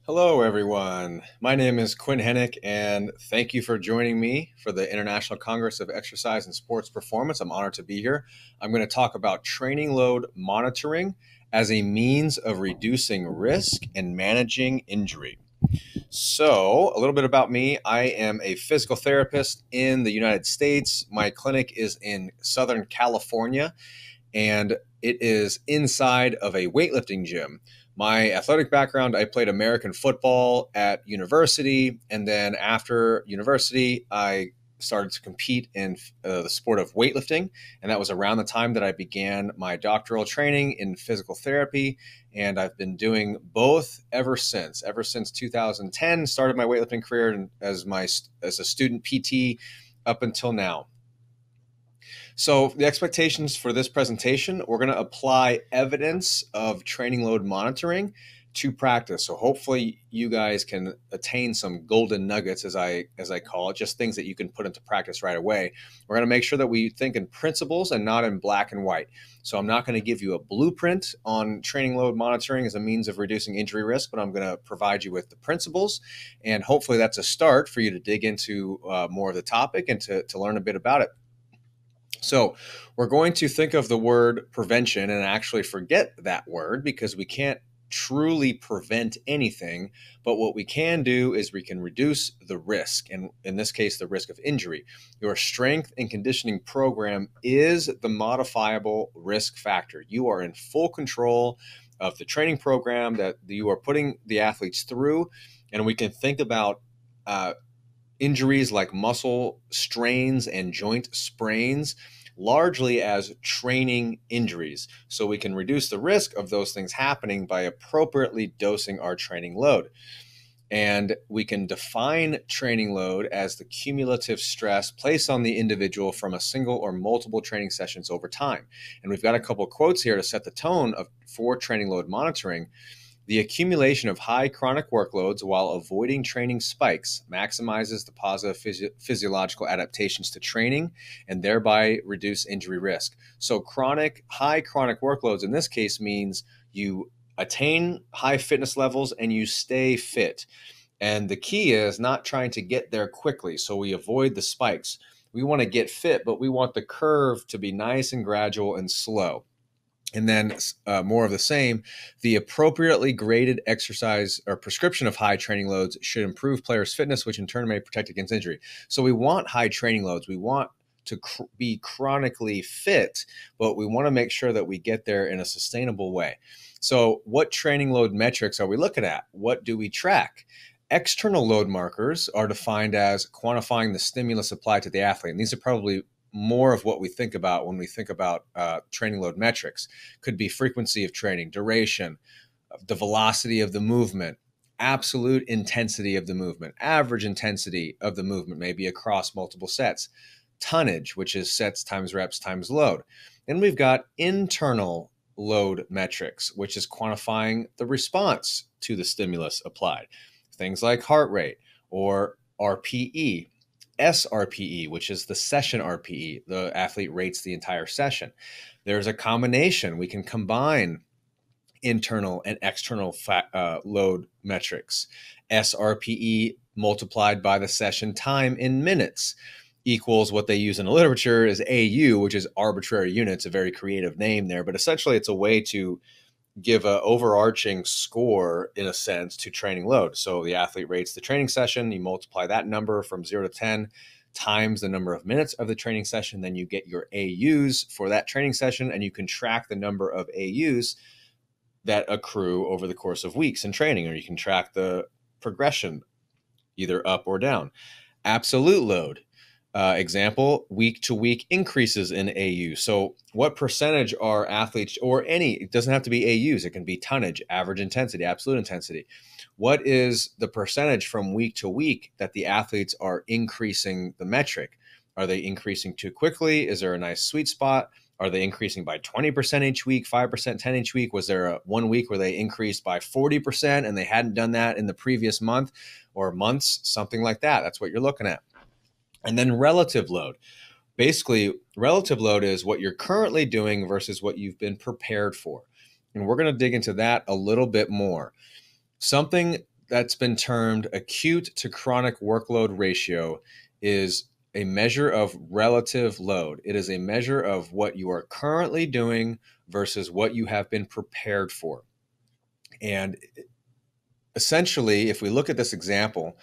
Hello, everyone. My name is Quinn Henoch, and thank you for joining me for the International Congress of Exercise and Sports Performance. I'm honored to be here. I'm going to talk about training load monitoring as a means of reducing risk and managing injury. So, a little bit about me. I am a physical therapist in the United States. My clinic is in Southern California, and it is inside of a weightlifting gym. My athletic background, I played American football at university, and then after university, I started to compete in the sport of weightlifting, and that was around the time that I began my doctoral training in physical therapy, and I've been doing both ever since. Ever since 2010, started my weightlifting career as a student PT up until now. So the expectations for this presentation, we're going to apply evidence of training load monitoring to practice. So hopefully you guys can attain some golden nuggets, as I call it, just things that you can put into practice right away. We're going to make sure that we think in principles and not in black and white. So I'm not going to give you a blueprint on training load monitoring as a means of reducing injury risk, but I'm going to provide you with the principles, and hopefully that's a start for you to dig into more of the topic and to learn a bit about it. So we're going to think of the word prevention and actually forget that word because we can't truly prevent anything. But what we can do is we can reduce the risk, and in this case, the risk of injury. Your strength and conditioning program is the modifiable risk factor. You are in full control of the training program that you are putting the athletes through, and we can think about injuries like muscle strains and joint sprains largely as training injuries. So we can reduce the risk of those things happening by appropriately dosing our training load. And we can define training load as the cumulative stress placed on the individual from a single or multiple training sessions over time. And we've got a couple of quotes here to set the tone for training load monitoring. The accumulation of high chronic workloads while avoiding training spikes maximizes the positive physiological adaptations to training and thereby reduce injury risk. So high chronic workloads in this case means you attain high fitness levels and you stay fit. And the key is not trying to get there quickly, so we avoid the spikes. We want to get fit, but we want the curve to be nice and gradual and slow. And then more of the same, the appropriately graded exercise or prescription of high training loads should improve players' fitness, which in turn may protect against injury. So we want high training loads. We want to be chronically fit, but we want to make sure that we get there in a sustainable way. So what training load metrics are we looking at? What do we track? External load markers are defined as quantifying the stimulus applied to the athlete. And these are probably more of what we think about when we think about training load metrics. Could be frequency of training, duration, the velocity of the movement, absolute intensity of the movement, average intensity of the movement, maybe across multiple sets, tonnage, which is sets times reps times load. Then we've got internal load metrics, which is quantifying the response to the stimulus applied. Things like heart rate or RPE, SRPE, which is the session RPE. The athlete rates the entire session. There's a combination. We can combine internal and external load metrics. SRPE multiplied by the session time in minutes equals what they use in the literature is AU, which is arbitrary units, a very creative name there. But essentially, it's a way to give an overarching score, in a sense, to training load. So the athlete rates the training session, you multiply that number from 0 to 10 times the number of minutes of the training session, then you get your AUs for that training session, and you can track the number of AUs that accrue over the course of weeks in training, or you can track the progression either up or down. Absolute load. Example, week to week increases in AU. So what percentage are athletes, or it doesn't have to be AUs, it can be tonnage, average intensity, absolute intensity. What is the percentage from week to week that the athletes are increasing the metric? Are they increasing too quickly? Is there a nice sweet spot? Are they increasing by 20% each week, 5%, 10 each week? Was there one week where they increased by 40% and they hadn't done that in the previous month or months? Something like that. That's what you're looking at. And then relative load. Basically, relative load is what you're currently doing versus what you've been prepared for. And we're going to dig into that a little bit more. Something that's been termed acute to chronic workload ratio is a measure of relative load. It is a measure of what you are currently doing versus what you have been prepared for. And essentially, if we look at this example,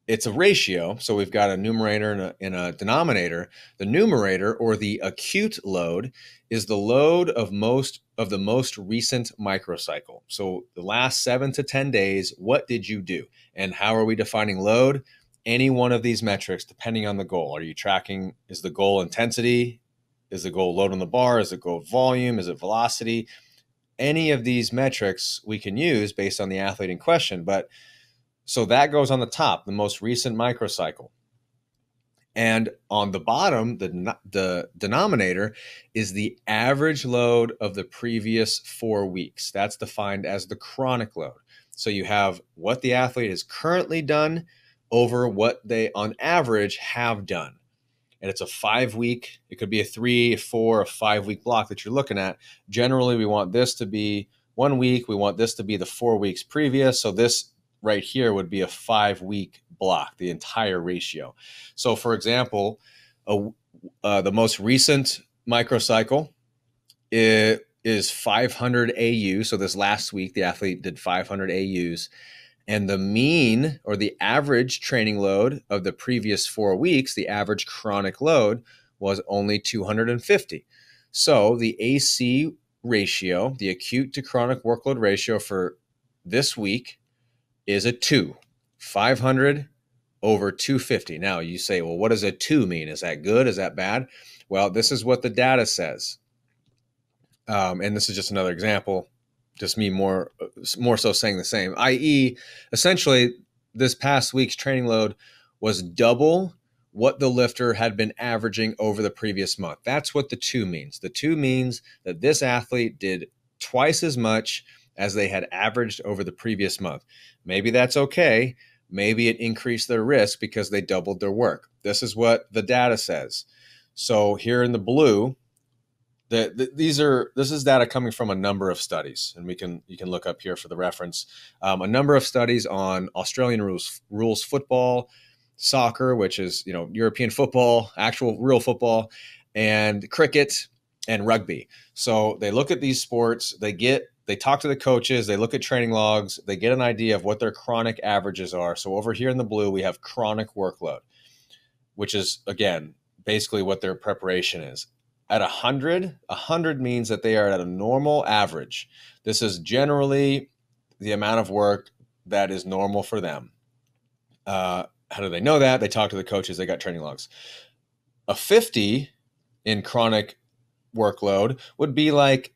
it's a ratio. So we've got a numerator and a denominator. The numerator, or the acute load, is the load of the most recent microcycle. So the last 7 to 10 days, what did you do? And how are we defining load? Any one of these metrics, depending on the goal. Are you tracking, is the goal intensity? Is the goal load on the bar? Is the goal volume? Is it velocity? Any of these metrics we can use based on the athlete in question. But so that goes on the top, the most recent microcycle. And on the bottom, the denominator is the average load of the previous 4 weeks. That's defined as the chronic load. So you have what the athlete has currently done over what they, on average, have done. And it's a 5 week, it could be a 3, a 4, a 5 week block that you're looking at. Generally, we want this to be 1 week. We want this to be the 4 weeks previous. So this right here would be a 5 week block, the entire ratio. So for example, the most recent microcycle is 500 AU. So this last week, the athlete did 500 AUs. And the mean, or the average training load of the previous 4 weeks, the average chronic load, was only 250. So the AC ratio, the acute to chronic workload ratio for this week, is a 2, 500 over 250. Now you say, well, what does a 2 mean? Is that good? Is that bad? Well, this is what the data says. And this is just another example, just me more so saying the same, i.e., essentially this past week's training load was double what the lifter had been averaging over the previous month. That's what the 2 means. The 2 means that this athlete did twice as much as they had averaged over the previous month. Maybe that's okay. Maybe it increased their risk because they doubled their work. This is what the data says. So here in the blue, this is data coming from a number of studies, and you can look up here for the reference. A number of studies on Australian rules football, soccer, which is European football, actual real football, and cricket and rugby. So they look at these sports, they talk to the coaches, they look at training logs, they get an idea of what their chronic averages are. So over here in the blue, we have chronic workload, which is, again, basically what their preparation is. At 100 means that they are at a normal average. This is generally the amount of work that is normal for them. How do they know that? They talk to the coaches, they got training logs. A 50 in chronic workload would be like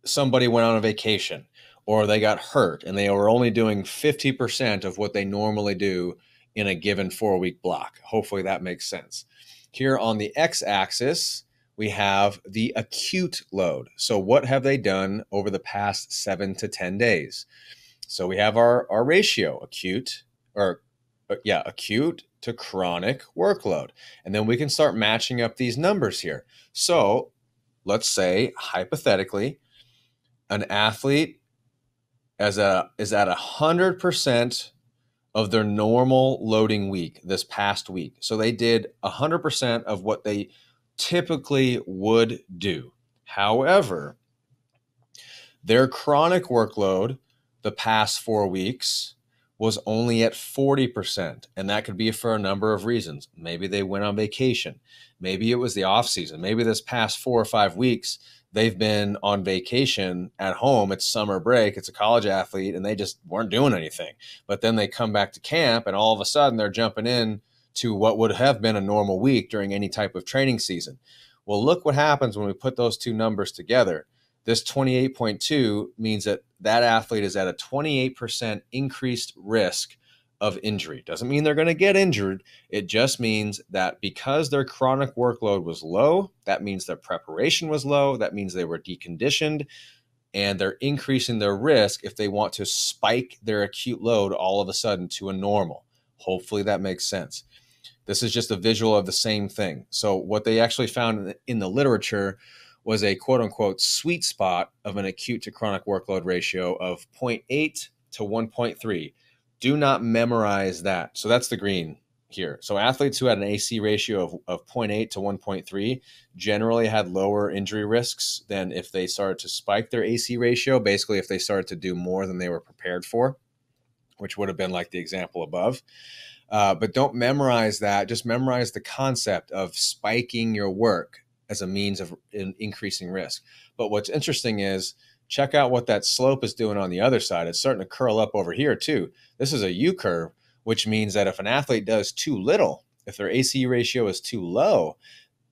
somebody went on a vacation or they got hurt and they were only doing 50% of what they normally do in a given 4-week block. Hopefully that makes sense. Here on the x-axis, we have the acute load. So what have they done over the past 7 to 10 days? So we have our ratio, acute to chronic workload. And then we can start matching up these numbers here. So let's say, hypothetically, an athlete is at 100% of their normal loading week this past week. So they did 100% of what they typically would do. However, their chronic workload the past 4 weeks was only at 40%. And that could be for a number of reasons. Maybe they went on vacation. Maybe it was the off season. Maybe this past 4 or 5 weeks, they've been on vacation at home. It's summer break. It's a college athlete and they just weren't doing anything. But then they come back to camp and all of a sudden they're jumping in to what would have been a normal week during any type of training season. Well, look what happens when we put those two numbers together. This 28.2 means that that athlete is at a 28% increased risk of injury. Doesn't mean they're going to get injured. It just means that because their chronic workload was low, that means their preparation was low. That means they were deconditioned, and they're increasing their risk if they want to spike their acute load all of a sudden to a normal. Hopefully that makes sense. This is just a visual of the same thing. So what they actually found in the literature was a quote unquote sweet spot of an acute to chronic workload ratio of 0.8 to 1.3. Do not memorize that. So that's the green here. So athletes who had an AC ratio of 0.8 to 1.3 generally had lower injury risks than if they started to spike their AC ratio, basically if they started to do more than they were prepared for, which would have been like the example above. But don't memorize that. Just memorize the concept of spiking your work as a means of increasing risk. But what's interesting is check out what that slope is doing on the other side. It's starting to curl up over here too. This is a U curve, which means that if an athlete does too little, if their AC ratio is too low,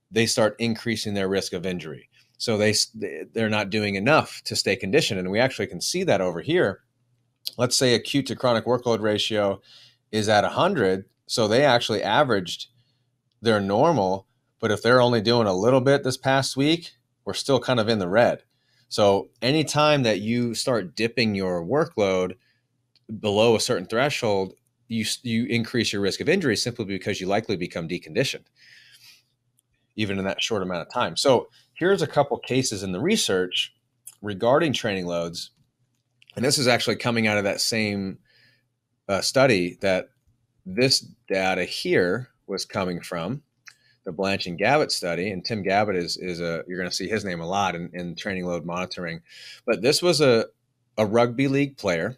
they start increasing their risk of injury. So they're not doing enough to stay conditioned. And we actually can see that over here. Let's say acute to chronic workload ratio is at 100. So they actually averaged their normal. But if they're only doing a little bit this past week, we're still kind of in the red. So anytime that you start dipping your workload below a certain threshold, you increase your risk of injury simply because you likely become deconditioned, even in that short amount of time. So here's a couple cases in the research regarding training loads. And this is actually coming out of that same study that this data here was coming from, the Blanch and Gavitt study. And Tim Gavitt is you're going to see his name a lot in training load monitoring. But this was a rugby league player.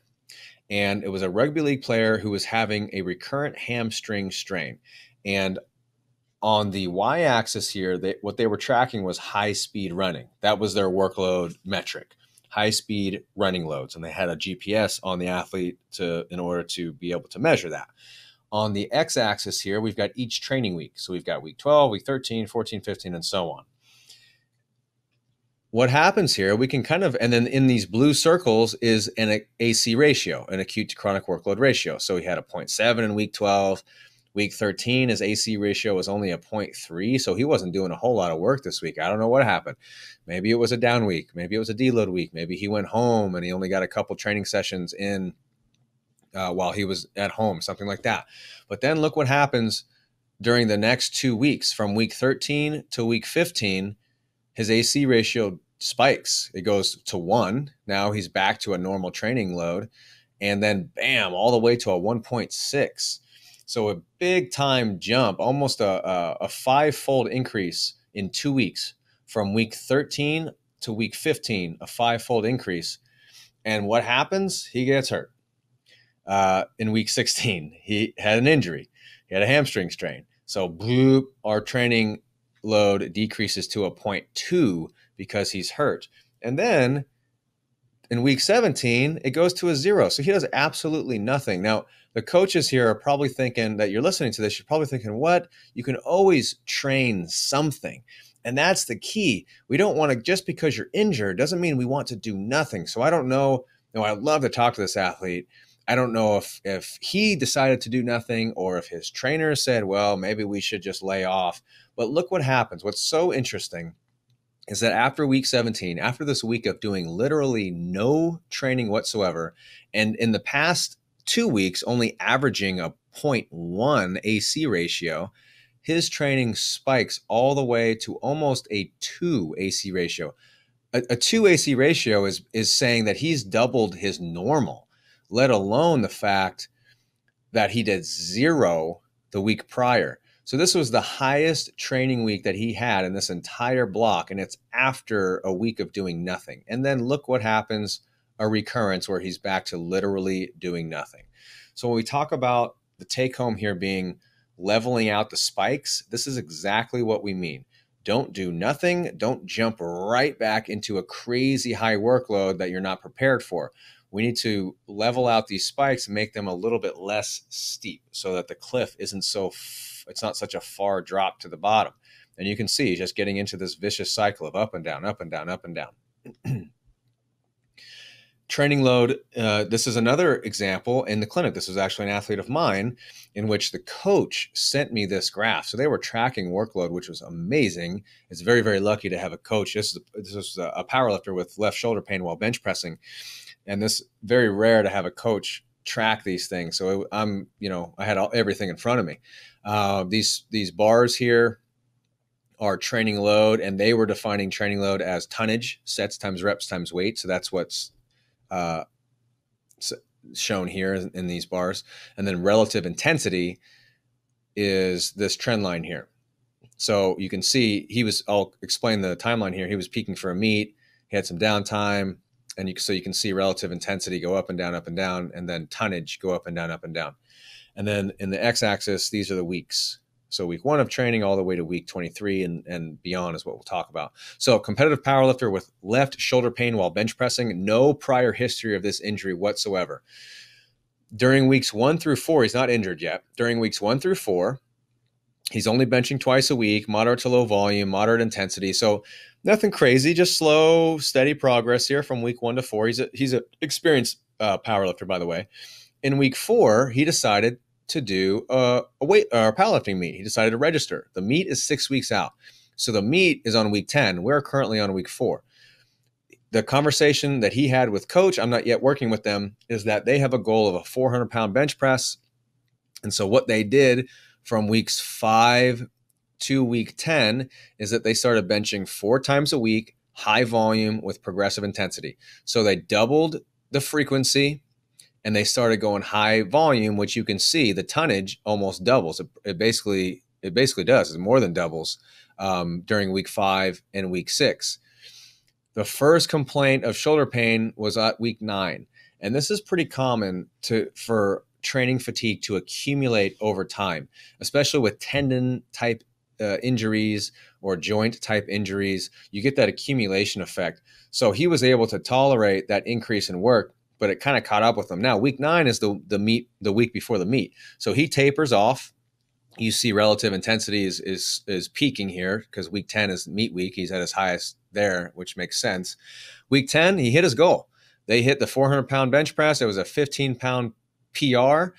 And it was a rugby league player who was having a recurrent hamstring strain. And on the y-axis here, what they were tracking was high-speed running. That was their workload metric, high-speed running loads. And they had a GPS on the athlete in order to be able to measure that. On the x-axis here, we've got each training week. So we've got week 12, week 13, 14, 15, and so on. What happens here, we can kind of, and then in these blue circles is an AC ratio, an acute to chronic workload ratio. So he had a 0.7 in week 12. Week 13, his AC ratio was only a 0.3. So he wasn't doing a whole lot of work this week. I don't know what happened. Maybe it was a down week. Maybe it was a deload week. Maybe he went home and he only got a couple training sessions in while he was at home, something like that. But then look what happens during the next 2 weeks. From week 13 to week 15, his AC ratio spikes. It goes to 1. Now he's back to a normal training load. And then, bam, all the way to a 1.6. So a big time jump, almost a 5-fold increase in 2 weeks. From week 13 to week 15, a 5-fold increase. And what happens? He gets hurt. In week 16, he had an injury. He had a hamstring strain. So bloop, our training load decreases to a 0.2 because he's hurt. And then in week 17, it goes to a 0. So he does absolutely nothing. Now, the coaches here are probably thinking that you're listening to this. You're probably thinking, what? You can always train something. And that's the key. We don't want to, just because you're injured, doesn't mean we want to do nothing. So I don't know. No, I'd love to talk to this athlete. I don't know if he decided to do nothing or if his trainer said, well, maybe we should just lay off. But look what happens. What's so interesting is that after week 17, after this week of doing literally no training whatsoever, and in the past 2 weeks only averaging a 0.1 AC ratio, his training spikes all the way to almost a 2 AC ratio. A 2 AC ratio is saying that he's doubled his normal, let alone the fact that he did 0 the week prior. So this was the highest training week that he had in this entire block, and it's after a week of doing nothing. And then look what happens, a recurrence where he's back to literally doing nothing. So when we talk about the take home here being leveling out the spikes, this is exactly what we mean. Don't do nothing. Don't jump right back into a crazy high workload that you're not prepared for. We need to level out these spikes and make them a little bit less steep so that the cliff isn't it's not such a far drop to the bottom. And you can see just getting into this vicious cycle of up and down, up and down, up and down. Training load, this is another example in the clinic. This was actually an athlete of mine in which the coach sent me this graph. So they were tracking workload, which was amazing. It's very, very lucky to have a coach. This was a powerlifter with left shoulder pain while bench pressing. And this very rare to have a coach track these things. So I had everything in front of me. These bars here are training load, and they were defining training load as tonnage, sets times reps times weight. So that's what's shown here in these bars. And then relative intensity is this trend line here. So you can see I'll explain the timeline here. He was peaking for a meet. He had some downtime. And so you can see relative intensity go up and down, and then tonnage go up and down, up and down. And then in the x-axis, these are the weeks. So week 1 of training all the way to week 23 and beyond is what we'll talk about. So competitive powerlifter with left shoulder pain while bench pressing, no prior history of this injury whatsoever. During weeks 1 through 4, he's not injured yet. During weeks 1 through 4, he's only benching twice a week, moderate to low volume, moderate intensity. So nothing crazy, just slow, steady progress here from week 1 to 4. He's an experienced powerlifter, by the way. In week 4, he decided to do a powerlifting meet. He decided to register. The meet is 6 weeks out. So the meet is on week 10. We're currently on week 4. The conversation that he had with coach, I'm not yet working with them, is that they have a goal of a 400-pound bench press. And so what they did from weeks 5 to week 10 is that they started benching 4 times a week, high volume with progressive intensity. So they doubled the frequency and they started going high volume, which you can see the tonnage almost doubles. It basically does. It more than doubles during week 5 and week 6. The first complaint of shoulder pain was at week 9. And this is pretty common for training fatigue to accumulate over time, especially with tendon type injuries or joint type injuries. You get that accumulation effect. So he was able to tolerate that increase in work, but it kind of caught up with him. Now, week 9 is the week before the meet. So he tapers off. You see relative intensity is peaking here because week 10 is meet week. He's at his highest there, which makes sense. Week 10, he hit his goal. They hit the 400-pound bench press. It was a 15-pound PR.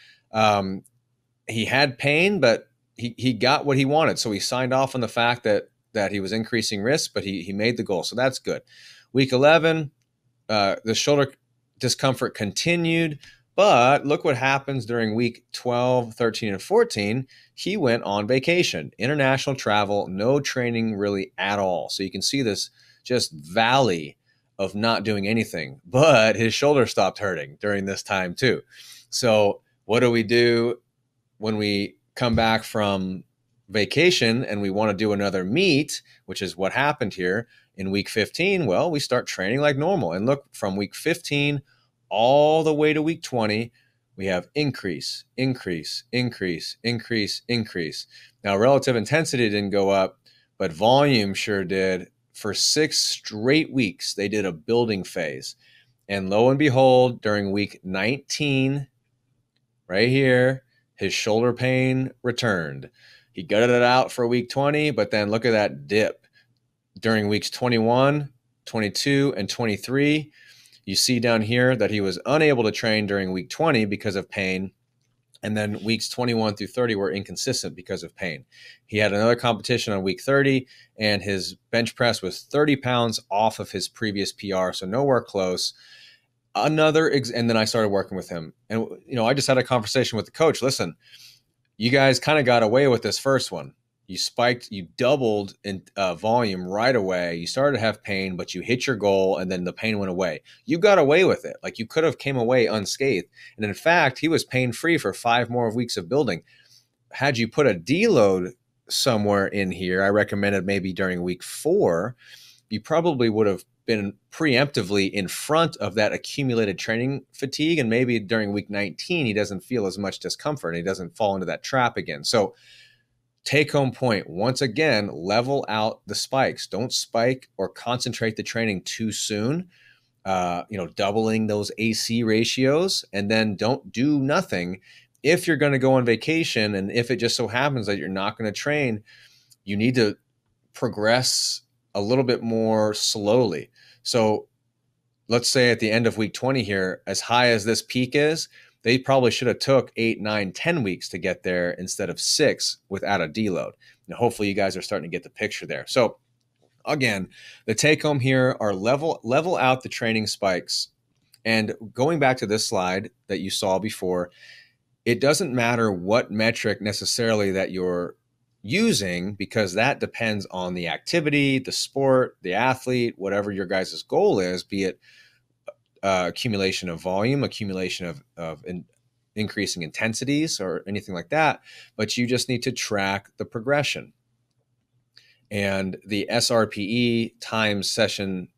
He had pain, but he got what he wanted. So he signed off on the fact that he was increasing risk, but he made the goal. So that's good. Week 11, the shoulder discomfort continued, but look what happens during week 12, 13, and 14. He went on vacation, international travel, no training really at all. So you can see this just valley of not doing anything, but his shoulder stopped hurting during this time too. So what do we do when we come back from vacation and we want to do another meet, which is what happened here in week 15? Well, we start training like normal. And look, from week 15 all the way to week 20, we have increase, increase, increase, increase, increase. Now, relative intensity didn't go up, but volume sure did. For 6 straight weeks, they did a building phase. And lo and behold, during week 19, right here, his shoulder pain returned. He gutted it out for week 20, but then look at that dip. During weeks 21, 22, and 23, you see down here that he was unable to train during week 20 because of pain. And then weeks 21 through 30 were inconsistent because of pain. He had another competition on week 30, and his bench press was 30 pounds off of his previous PR, so nowhere close. And then I started working with him. And, I just had a conversation with the coach. Listen, you guys kind of got away with this first one. You doubled in volume right away. You started to have pain, but you hit your goal and then the pain went away. You got away with it. Like, you could have came away unscathed. And in fact, he was pain-free for 5 more weeks of building. Had you put a deload somewhere in here, I recommended maybe during week 4, you probably would have been preemptively in front of that accumulated training fatigue. And maybe during week 19, he doesn't feel as much discomfort and he doesn't fall into that trap again. So take home point, once again, level out the spikes. Don't spike or concentrate the training too soon, doubling those AC ratios, and then don't do nothing. If you're going to go on vacation and if it just so happens that you're not going to train, you need to progress a little bit more slowly. So let's say at the end of week 20 here, as high as this peak is, they probably should have took 8, 9, 10 weeks to get there instead of 6 without a deload. Now, hopefully you guys are starting to get the picture there. So again, the take home here are level out the training spikes. And going back to this slide that you saw before, it doesn't matter what metric necessarily that you're using, because that depends on the activity, the sport, the athlete, whatever your guys' goal is, be it accumulation of volume, accumulation of increasing intensities or anything like that, but you just need to track the progression. And the SRPE times session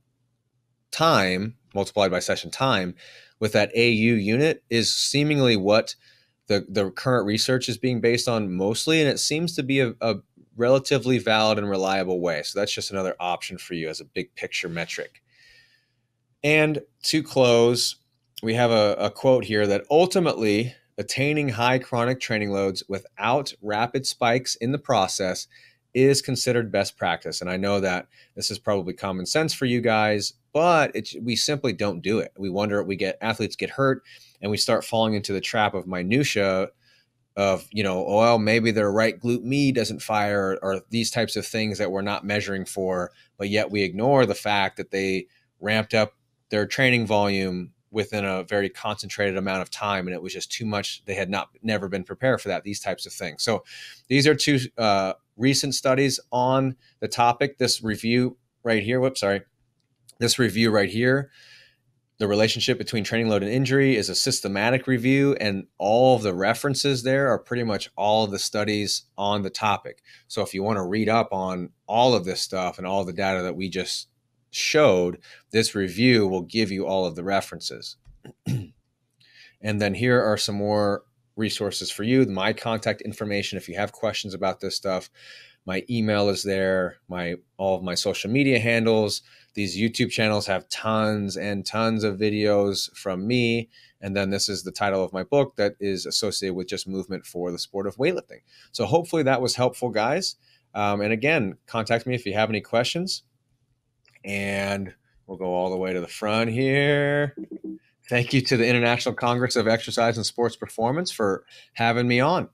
time multiplied by session time with that AU unit is seemingly what the current research is being based on mostly, and it seems to be a relatively valid and reliable way. So that's just another option for you as a big picture metric. And to close, we have a quote here that ultimately attaining high chronic training loads without rapid spikes in the process is considered best practice. And I know that this is probably common sense for you guys, but we simply don't do it. We wonder, athletes get hurt and we start falling into the trap of minutia of, well, maybe their right glute med doesn't fire, or these types of things that we're not measuring for, but yet we ignore the fact that they ramped up their training volume within a very concentrated amount of time, and it was just too much. They had never been prepared for that, these types of things. So these are two recent studies on the topic. This review right here, the relationship between training load and injury, is a systematic review, and all of the references there are pretty much all of the studies on the topic. So if you want to read up on all of this stuff and all the data that we just showed, this review will give you all of the references. And then here are some more resources for you. My contact information, if you have questions about this stuff, my email is there, all of my social media handles. These YouTube channels have tons and tons of videos from me. And then this is the title of my book that is associated with just movement for the sport of weightlifting. So hopefully that was helpful, guys. And again, contact me if you have any questions. And we'll go all the way to the front here. Thank you to the International Congress of Exercise and Sports Performance for having me on.